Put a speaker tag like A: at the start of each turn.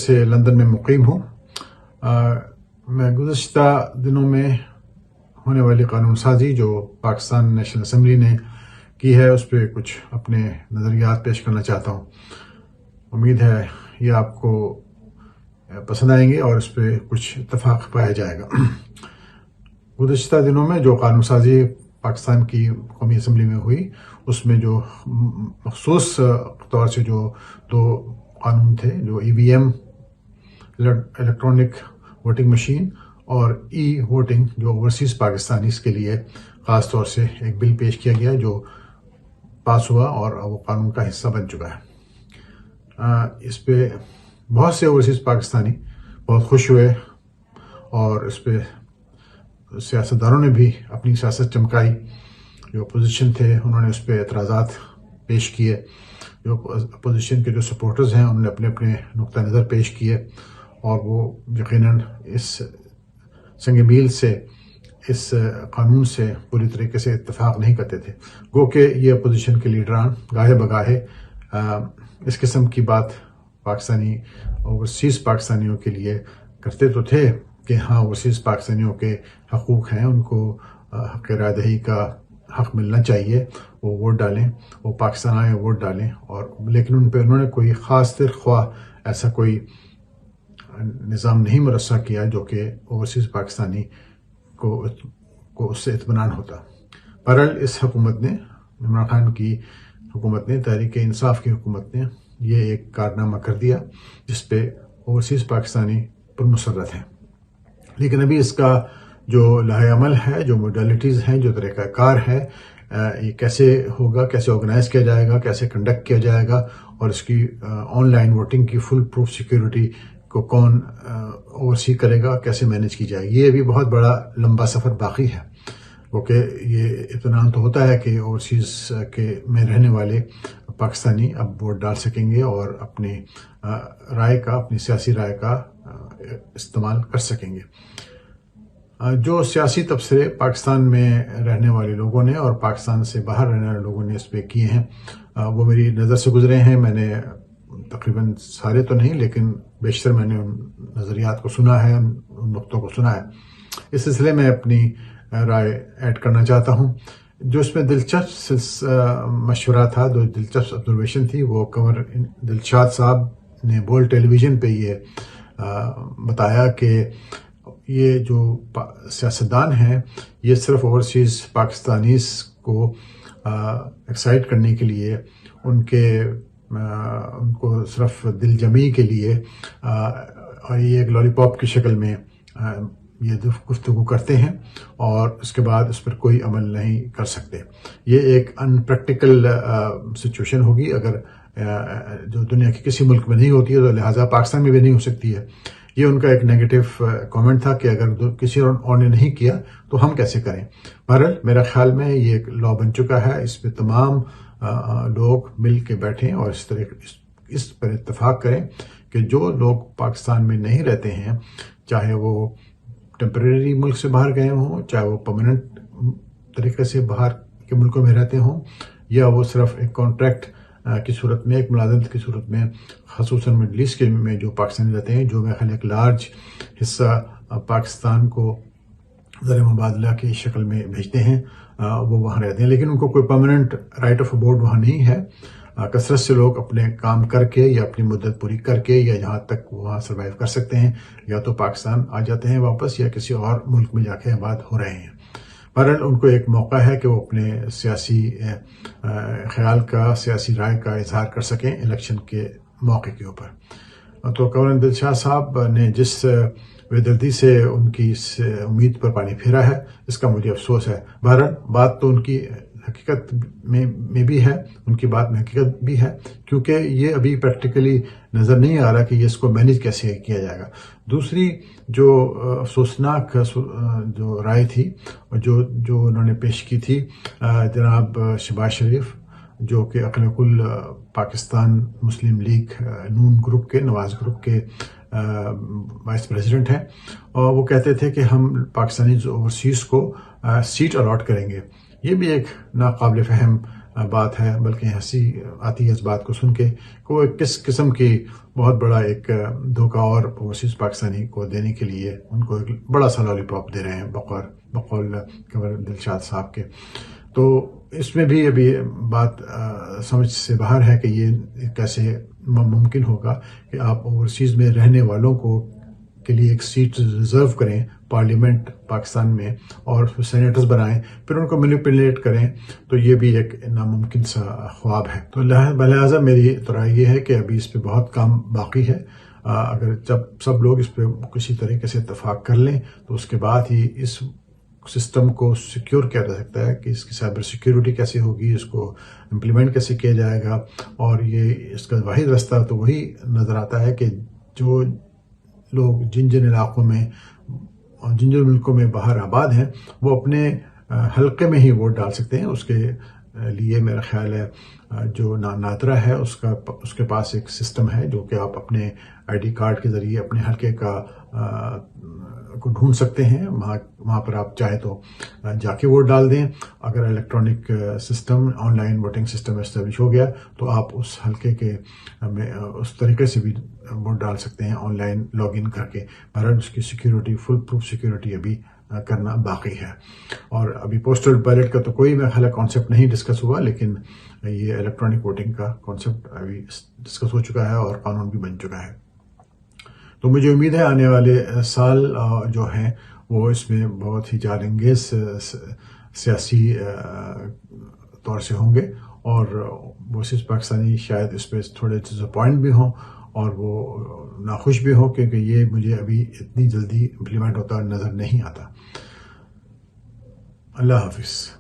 A: سے لندن میں مقیم ہوں۔ میں گزشتہ دنوں میں ہونے والی قانون سازی جو پاکستان نیشنل اسمبلی نے کی ہے اس پہ کچھ اپنے نظریات پیش کرنا چاہتا ہوں۔ امید ہے یہ آپ کو پسند آئیں گے اور اس پہ کچھ اتفاق پایا جائے گا۔ گزشتہ دنوں میں جو قانون سازی پاکستان کی قومی اسمبلی میں ہوئی اس میں جو مخصوص طور سے جو دو قانون تھے، جو EVM الیکٹرانک ووٹنگ مشین اور ووٹنگ جو اوورسیز پاکستانیز کے لیے خاص طور سے ایک بل پیش کیا گیا جو پاس ہوا اور وہ قانون کا حصہ بن چکا ہے۔ اس پہ بہت سے اوورسیز پاکستانی بہت خوش ہوئے اور اس پہ سیاستدانوں نے بھی اپنی سیاست چمکائی۔ جو اپوزیشن تھے انہوں نے اس پہ اعتراضات پیش کیے، جو اپوزیشن کے جو سپورٹرز ہیں انہوں نے اپنے اپنے نقطہ نظر پیش کیے اور وہ یقیناً اس سنگ میل سے، اس قانون سے پوری طریقے سے اتفاق نہیں کرتے تھے۔ گو کہ یہ اپوزیشن کے لیڈران گاہے بگاہے اس قسم کی بات پاکستانی اوورسیز پاکستانیوں کے لیے کرتے تو تھے کہ ہاں اوورسیز پاکستانیوں کے حقوق ہیں، ان کو حق رائے دہی کا حق ملنا چاہیے، وہ ووٹ ڈالیں، وہ پاکستان آئے ووٹ ڈالیں، اور لیکن ان پہ انہوں نے کوئی خاص خواہ ایسا کوئی نظام نہیں مرسہ کیا جو کہ اوورسیز پاکستانی کو اس سے اطمینان ہوتا۔ بہرحال اس حکومت نے، عمران خان کی حکومت نے، تحریک انصاف کی حکومت نے یہ ایک کارنامہ کر دیا جس پہ اوورسیز پاکستانی پرمسرت ہیں۔ لیکن ابھی اس کا جو لائحہ عمل ہے، جو موڈیلٹیز ہیں، جو طریقہ کار ہے، یہ کیسے ہوگا، کیسے آرگنائز کیا جائے گا، کیسے کنڈکٹ کیا جائے گا، اور اس کی آن لائن ووٹنگ کی فل پروف سیکیورٹی کو کون اوورسی کرے گا، کیسے مینیج کی جائے گی، یہ ابھی بہت بڑا لمبا سفر باقی ہے۔ کیونکہ یہ اطمینان تو ہوتا ہے کہ اوورسیز کے میں رہنے والے پاکستانی اب ووٹ ڈال سکیں گے اور اپنی رائے کا، اپنی سیاسی رائے کا استعمال کر سکیں گے۔ جو سیاسی تبصرے پاکستان میں رہنے والے لوگوں نے اور پاکستان سے باہر رہنے والے لوگوں نے اس پہ کیے ہیں وہ میری نظر سے گزرے ہیں۔ میں نے تقریباً سارے تو نہیں لیکن بیشتر میں نے ان نظریات کو سنا ہے، ان نقطوں کو سنا ہے۔ اس سلسلے میں اپنی رائے ایڈ کرنا چاہتا ہوں۔ جو اس میں دلچسپ مشورہ تھا، جو دلچسپ آبزرویشن تھی، وہ کنور دلشاد صاحب نے بول ٹیلی ویژن پہ یہ بتایا کہ یہ جو سیاستدان ہیں یہ صرف اوورسیز پاکستانیز کو ایکسائٹ کرنے کے لیے، ان کو صرف دل جمی کے لیے اور یہ ایک لالی پاپ کی شکل میں یہ گفتگو کرتے ہیں اور اس کے بعد اس پر کوئی عمل نہیں کر سکتے۔ یہ ایک ان پریکٹیکل سچویشن ہوگی، اگر جو دنیا کے کسی ملک میں نہیں ہوتی ہے تو لہٰذا پاکستان میں بھی نہیں ہو سکتی ہے۔ یہ ان کا ایک نیگیٹو کامنٹ تھا کہ اگر کسی اور نے نہیں کیا تو ہم کیسے کریں۔ بہرحال میرا خیال میں یہ ایک لا بن چکا ہے، اس پہ تمام لوگ مل کے بیٹھیں اور اس پر اتفاق کریں کہ جو لوگ پاکستان میں نہیں رہتے ہیں، چاہے وہ ٹیمپریری ملک سے باہر گئے ہوں، چاہے وہ پرماننٹ طریقے سے باہر کے ملکوں میں رہتے ہوں، یا وہ صرف ایک کانٹریکٹ کی صورت میں، ایک ملازمت کی صورت میں، خصوصاً مڈل ایسٹ میں جو پاکستانی رہتے ہیں، جو میرے خیال ایک لارج حصہ پاکستان کو زر مبادلہ کی شکل میں بھیجتے ہیں، وہ وہاں رہتے ہیں لیکن ان کو کوئی پرماننٹ رائٹ آف ابورڈ وہاں نہیں ہے۔ کثرت سے لوگ اپنے کام کر کے یا اپنی مدت پوری کر کے یا جہاں تک وہاں سروائیو کر سکتے ہیں یا تو پاکستان آ جاتے ہیں واپس یا کسی اور ملک میں جا کے آباد ہو رہے ہیں۔ بہرحال ان کو ایک موقع ہے کہ وہ اپنے سیاسی خیال کا، سیاسی رائے کا اظہار کر سکیں الیکشن کے موقع کے اوپر۔ تو کنور دلشاد صاحب نے جس بے دردی سے ان کی اس امید پر پانی پھیرا ہے، اس کا مجھے افسوس ہے۔ بہرحال بات تو ان کی حقیقت میں بھی ہے، ان کی بات میں حقیقت بھی ہے، کیونکہ یہ ابھی پریکٹیکلی نظر نہیں آ رہا کہ یہ اس کو مینیج کیسے کیا جائے گا۔ دوسری جو افسوسناک جو رائے تھی جو انہوں نے پیش کی تھی جناب شہباز شریف، جو کہ اقل کل پاکستان مسلم لیگ نون گروپ کے، نواز گروپ کے وائس پریزیڈنٹ ہیں، اور وہ کہتے تھے کہ ہم پاکستانی اوورسیز کو سیٹ الاٹ کریں گے۔ یہ بھی ایک ناقابل فہم بات ہے، بلکہ ہنسی آتی ہے اس بات کو سن کے کہ وہ کس قسم کی بہت بڑا ایک دھوکہ اور اوورسیز پاکستانی کو دینے کے لیے ان کو ایک بڑا سا لالی پاپ دے رہے ہیں بقول کنور دلشاد صاحب کے. تو اس میں بھی ابھی بات سمجھ سے باہر ہے کہ یہ کیسے ممکن ہوگا کہ آپ اوورسیز میں رہنے والوں کے لیے ایک سیٹ ریزرو کریں پارلیمنٹ پاکستان میں اور سینیٹرز بنائیں، پھر ان کو مینیپولیٹ کریں. تو یہ بھی ایک ناممکن سا خواب ہے. تو لہٰذا میری رائے یہ ہے کہ ابھی اس پہ بہت کام باقی ہے. اگر جب سب لوگ اس پہ کسی طریقے سے اتفاق کر لیں تو اس کے بعد ہی اس سسٹم کو سیکیور کیا جا سکتا ہے کہ اس کی سائبر سیکیورٹی کیسے ہوگی، اس کو امپلیمنٹ کیسے کیا جائے گا. اور یہ اس کا واحد راستہ تو وہی نظر آتا ہے کہ جو لوگ جن علاقوں میں جن ملکوں میں باہر آباد ہیں وہ اپنے حلقے میں ہی ووٹ ڈال سکتے ہیں. اس کے لیے میرا خیال ہے جو نادرا ہے اس کے پاس ایک سسٹم ہے جو کہ آپ اپنے آئی ڈی کارڈ کے ذریعے اپنے حلقے کو ڈھونڈ سکتے ہیں. وہاں پر آپ چاہے تو جا کے ووٹ ڈال دیں. اگر electronic system online voting system establish ہو گیا تو آپ اس حلقے کے میں اس طریقے سے بھی ووٹ ڈال سکتے ہیں آن لائن لاگ ان کر کے. بہرحال اس کی سیکیورٹی فل پروف سیکیورٹی ابھی کرنا باقی ہے. اور ابھی پوسٹل بیلٹ کا تو کوئی میرا خیال کانسیپٹ نہیں ڈسکس ہوا، لیکن یہ الیکٹرانک ووٹنگ کا کانسیپٹ ابھی ڈسکس ہو چکا ہے اور قانون بھی بن چکا ہے. تو مجھے امید ہے آنے والے سال جو ہیں وہ اس میں بہت ہی جال انگیز سیاسی طور سے ہوں گے، اور اوورسیز پاکستانی شاید اس پہ تھوڑے ڈس اپوائنٹ بھی ہوں اور وہ ناخوش بھی ہوں، کیونکہ یہ مجھے ابھی اتنی جلدی امپلیمنٹ ہوتا نظر نہیں آتا. اللہ حافظ.